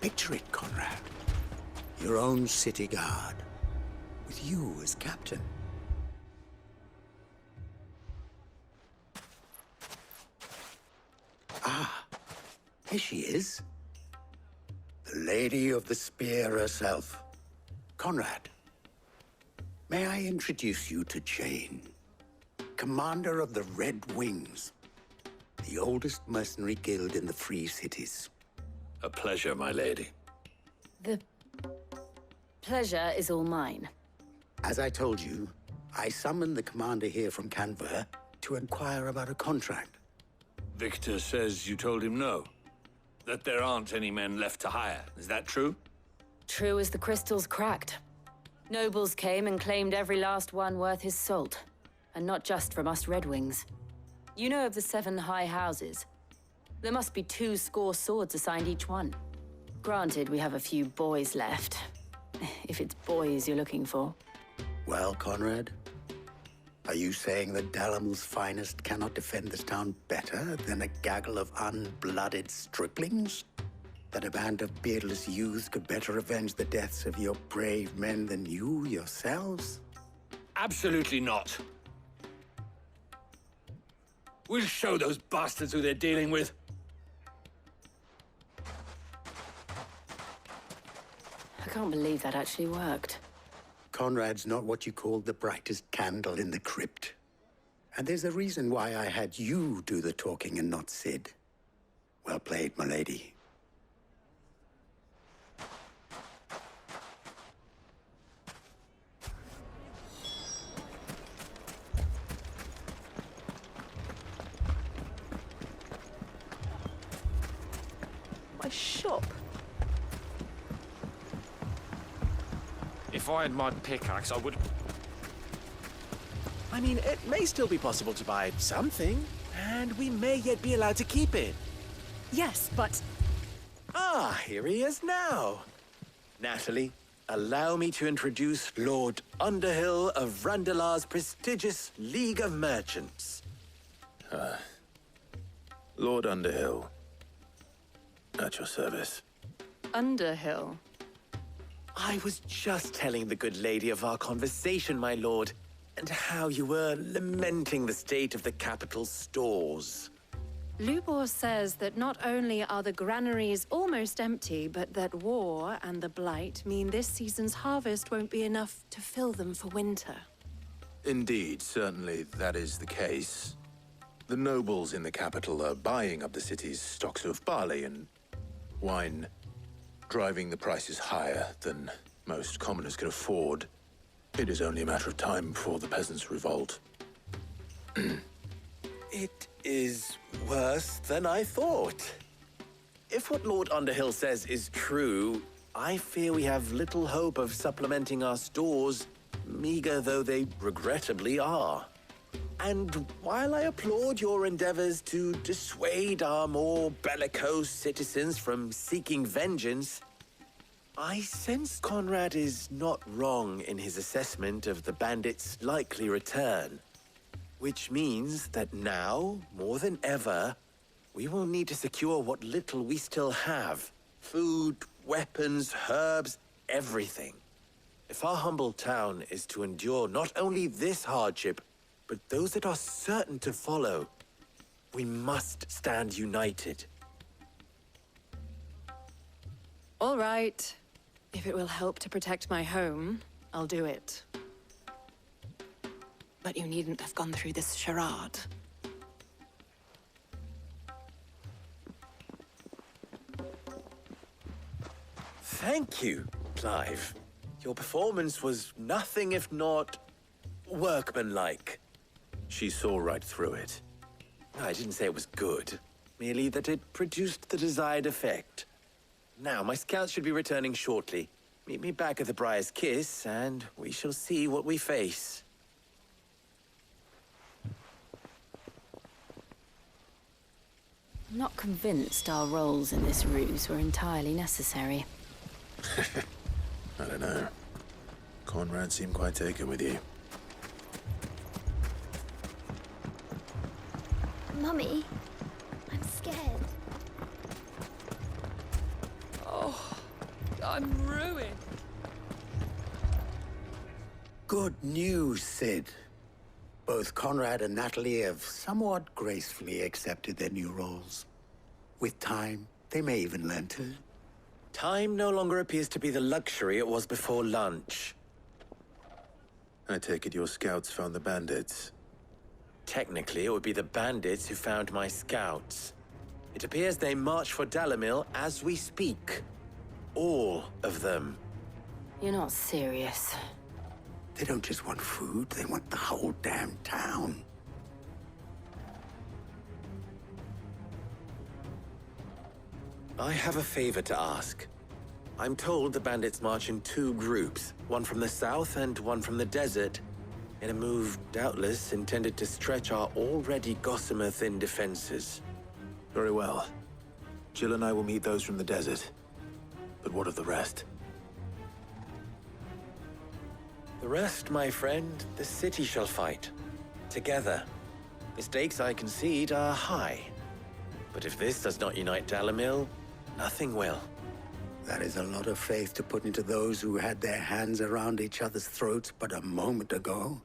Picture it, Conrad. Your own city guard, with you as captain. Ah, here she is. The Lady of the Spear herself. Conrad, may I introduce you to Jane, commander of the Red Wings, the oldest mercenary guild in the Free Cities. A pleasure, my lady. The pleasure is all mine. As I told you, I summoned the commander here from Canver to inquire about a contract. Victor says you told him no. That there aren't any men left to hire. Is that true? True as the crystals cracked. Nobles came and claimed every last one worth his salt. And not just from us Red Wings. You know of the 7 high houses. There must be 2 swords assigned each one. Granted, we have a few boys left. If it's boys you're looking for. Well, Conrad, are you saying that Dalamul's finest cannot defend this town better than a gaggle of unblooded striplings? That a band of beardless youths could better avenge the deaths of your brave men than you yourselves? Absolutely not. We'll show those bastards who they're dealing with. I can't believe that actually worked. Conrad's not what you call the brightest candle in the crypt. And there's a reason why I had you do the talking and not Sid. Well played, my lady. My shop. If I had my pickaxe, I would... I mean, it may still be possible to buy something, and we may yet be allowed to keep it. Yes, but Ah, here he is now. Natalie, allow me to introduce Lord Underhill of Randalar's prestigious League of Merchants. Lord Underhill. At your service. Underhill. I was just telling the good lady of our conversation, my lord, and how you were lamenting the state of the capital's stores. Lubor says that not only are the granaries almost empty, but that war and the Blight mean this season's harvest won't be enough to fill them for winter. Indeed, certainly that is the case. The nobles in the capital are buying up the city's stocks of barley and wine, driving the prices higher than most commoners can afford. It is only a matter of time before the peasants revolt. It is worse than I thought. If what Lord Underhill says is true, I fear we have little hope of supplementing our stores, meager though they regrettably are. And while I applaud your endeavors to dissuade our more bellicose citizens from seeking vengeance, I sense Conrad is not wrong in his assessment of the bandits' likely return. Which means that now, more than ever, we will need to secure what little we still have. Food, weapons, herbs, everything. If our humble town is to endure not only this hardship, but those that are certain to follow, we must stand united. All right. If it will help to protect my home, I'll do it. But you needn't have gone through this charade. Thank you, Clive. Your performance was nothing if not workmanlike. She saw right through it. I didn't say it was good, merely that it produced the desired effect. Now, my scouts should be returning shortly. Meet me back at the Briar's Kiss, and we shall see what we face. I'm not convinced our roles in this ruse were entirely necessary. I don't know. Conrad seemed quite taken with you. Mummy, I'm scared. oh, I'm ruined. Good news, Sid. Both Conrad and Natalie have somewhat gracefully accepted their new roles. With time, they may even learn to. Time no longer appears to be the luxury it was before lunch. I take it your scouts found the bandits. Technically, it would be the bandits who found my scouts. It appears they march for Dalimil as we speak. All of them. You're not serious. They don't just want food, they want the whole damn town. I have a favor to ask. I'm told the bandits march in 2 groups, one from the south and one from the desert, in a move doubtless intended to stretch our already gossamer-thin defenses. Very well. Jill and I will meet those from the desert. But what of the rest? The rest, my friend, the city shall fight. Together. The stakes, I concede, are high. But if this does not unite Dalimil, nothing will. That is a lot of faith to put into those who had their hands around each other's throats but a moment ago.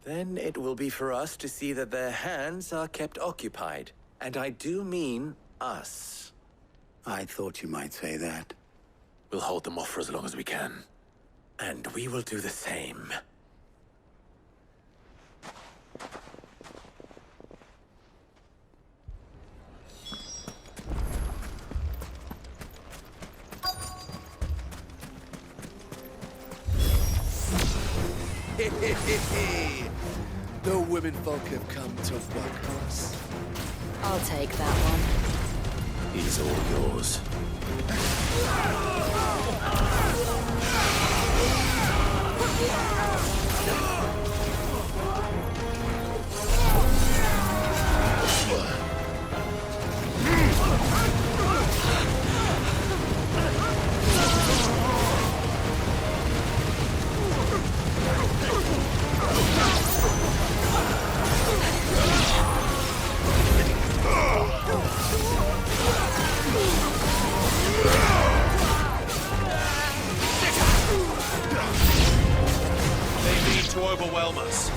Then it will be for us to see that their hands are kept occupied. And I do mean us. I thought you might say that. We'll hold them off for as long as we can. And we will do the same. The women folk have come to welcome us. I'll take that one. He's all yours. They need to overwhelm us.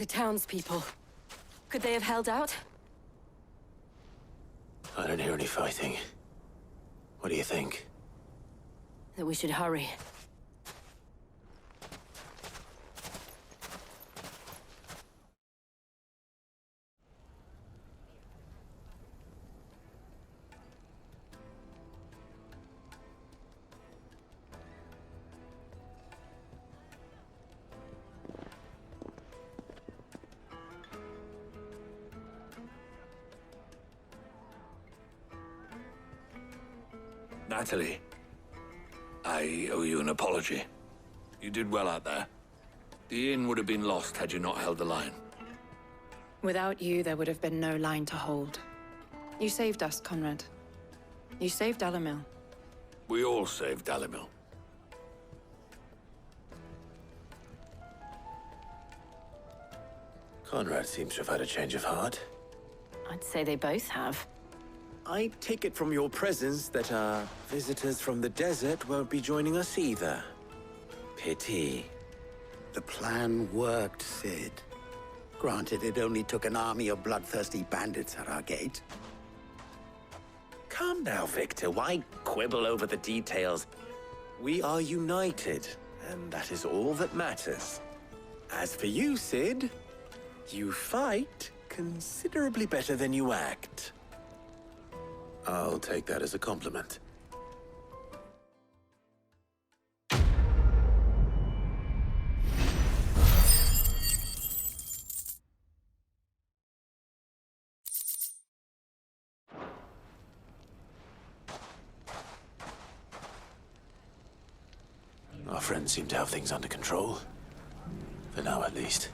The townspeople. Could they have held out? I don't hear any fighting. What do you think? That we should hurry. Natalie, I owe you an apology. You did well out there. The inn would have been lost had you not held the line. Without you, there would have been no line to hold. You saved us, Conrad. You saved Alamil. We all saved Dalimil. Conrad seems to have had a change of heart. I'd say they both have. I take it from your presence that our visitors from the desert won't be joining us either. Pity. The plan worked, Sid. Granted, it only took an army of bloodthirsty bandits at our gate. Calm now, Victor. Why quibble over the details? We are united, and that is all that matters. As for you, Sid, you fight considerably better than you act. I'll take that as a compliment. Our friends seem to have things under control. For now, at least.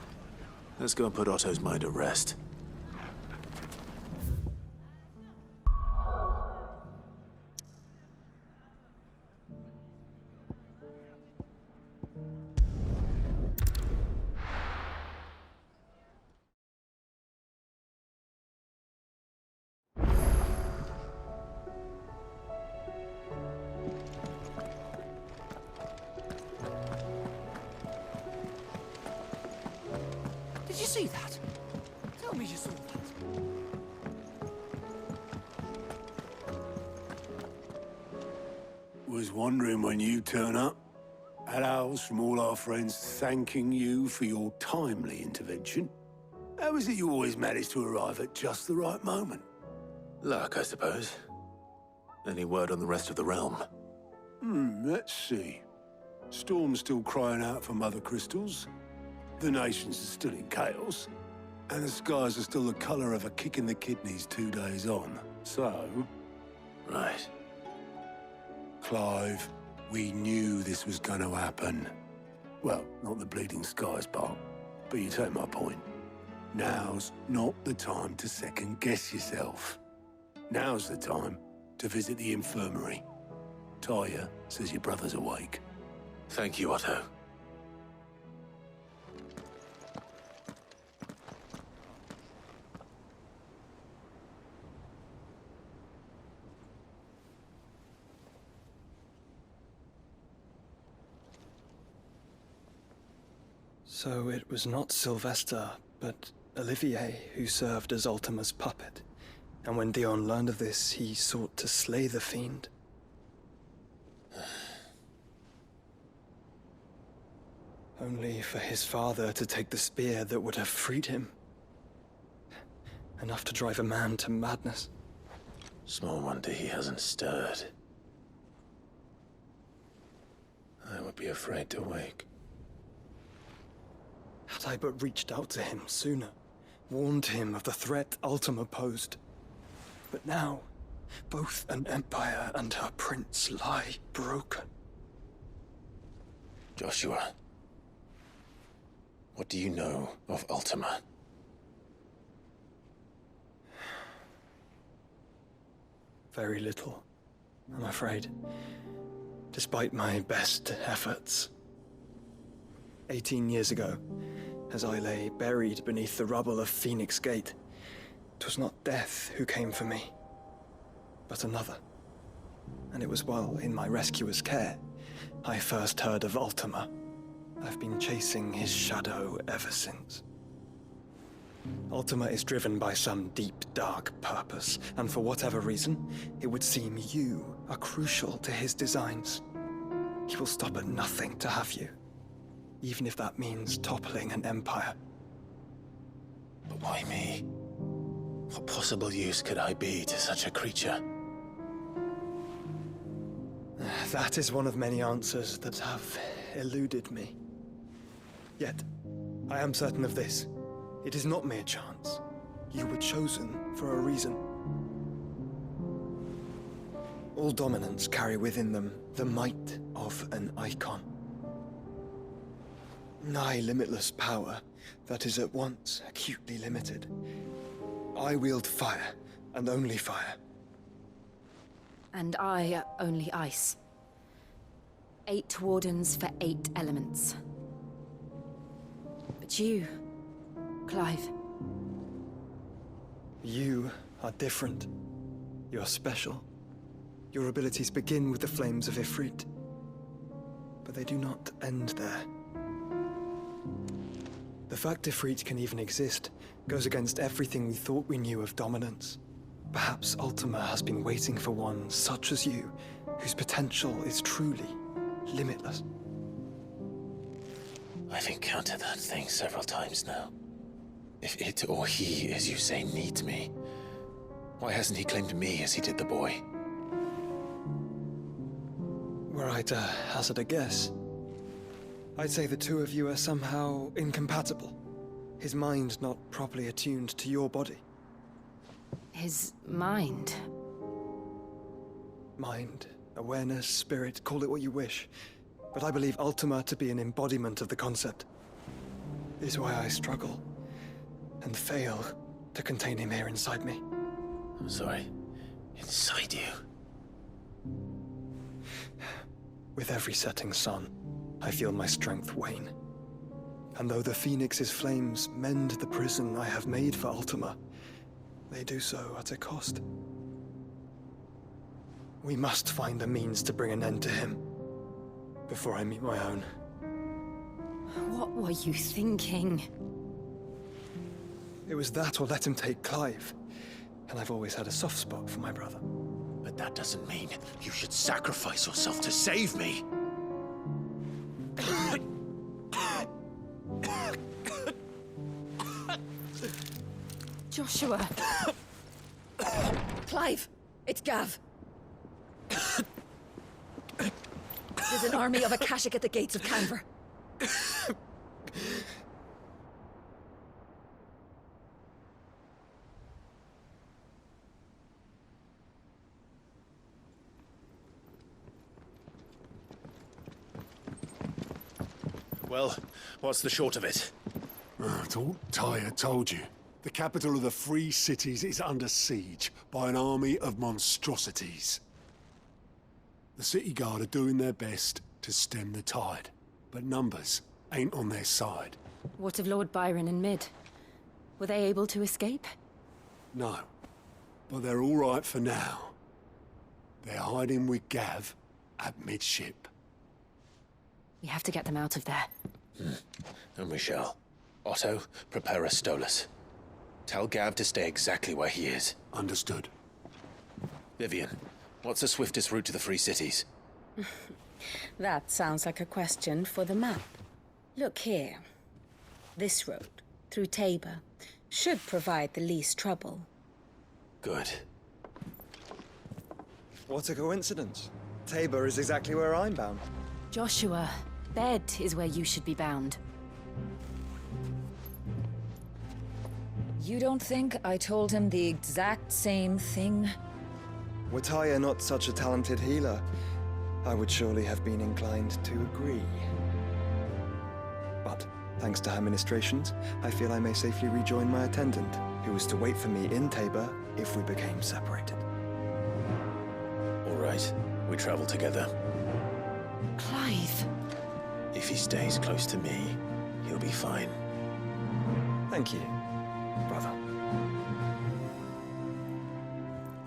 Let's go and put Otto's mind at rest. Did you see that? Tell me you saw that. Was wondering when you turn up. Had owls from all our friends thanking you for your timely intervention. How is it you always manage to arrive at just the right moment? Luck, I suppose. Any word on the rest of the realm? Let's see. Storm's still crying out for Mother Crystals. The nations are still in chaos. And the skies are still the color of a kick in the kidneys 2 days on. So, Right. Clive, we knew this was going to happen. Well, not the bleeding skies part, but you take my point. Now's not the time to second-guess yourself. Now's the time to visit the infirmary. Talia says your brother's awake. Thank you, Otto. So it was not Sylvester, but Olivier who served as Ultima's puppet. And when Dion learned of this, he sought to slay the fiend. Only for his father to take the spear that would have freed him. Enough to drive a man to madness. Small wonder he hasn't stirred. I would be afraid to wake. Had I but reached out to him sooner, warned him of the threat Ultima posed. But now, both an empire and her prince lie broken. Joshua, what do you know of Ultima? Very little, I'm afraid. Despite my best efforts. 18 years ago, as I lay buried beneath the rubble of Phoenix Gate, 'twas not death who came for me, but another. And it was while in my rescuer's care, I first heard of Ultima. I've been chasing his shadow ever since. Ultima is driven by some deep, dark purpose, and for whatever reason, it would seem you are crucial to his designs. He will stop at nothing to have you, even if that means toppling an empire. But why me? What possible use could I be to such a creature? That is one of many answers that have eluded me. Yet, I am certain of this. It is not mere chance. You were chosen for a reason. All dominants carry within them the might of an icon. Nigh limitless power that is at once acutely limited. I wield fire, and only fire. And I only ice. 8 wardens for 8 elements. But you, Clive. You are different. You're special. Your abilities begin with the flames of Ifrit. But they do not end there. The fact Ifrit can even exist goes against everything we thought we knew of dominance. Perhaps Ultima has been waiting for one such as you, whose potential is truly limitless. I've encountered that thing several times now. If it or he, as you say, needs me, why hasn't he claimed me as he did the boy? Were I to hazard a guess, I'd say the two of you are somehow incompatible. His mind not properly attuned to your body. His mind. Mind, awareness, spirit, call it what you wish. But I believe Ultima to be an embodiment of the concept. This is why I struggle and fail to contain him here inside me. I'm sorry. Inside you? With every setting sun, I feel my strength wane. And though the Phoenix's flames mend the prison I have made for Ultima, they do so at a cost. We must find a means to bring an end to him before I meet my own. What were you thinking? It was that or let him take Clive. And I've always had a soft spot for my brother. But that doesn't mean you should sacrifice yourself to save me. Joshua. Clive, it's Gav. There's an army of Akashic at the gates of Canver. Well, what's the short of it? It's all Tyr told you. The capital of the Free Cities is under siege by an army of monstrosities. The City Guard are doing their best to stem the tide, but numbers ain't on their side. What of Lord Byron and Mid? Were they able to escape? No, but they're all right for now. They're hiding with Gav at midship. We have to get them out of there. And we shall. Otto, prepare a Stolas. Tell Gav to stay exactly where he is. Understood. Vivian, what's the swiftest route to the Free Cities? That sounds like a question for the map. Look here. This road, through Tabor, should provide the least trouble. Good. What a coincidence. Tabor is exactly where I'm bound. Joshua, bed is where you should be bound. You don't think I told him the exact same thing? Were Tyr not such a talented healer, I would surely have been inclined to agree. But, thanks to her ministrations, I feel I may safely rejoin my attendant, who was to wait for me in Tabor if we became separated. All right, we travel together. Clive! If he stays close to me, he'll be fine. Thank you, brother.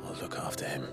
I'll look after him.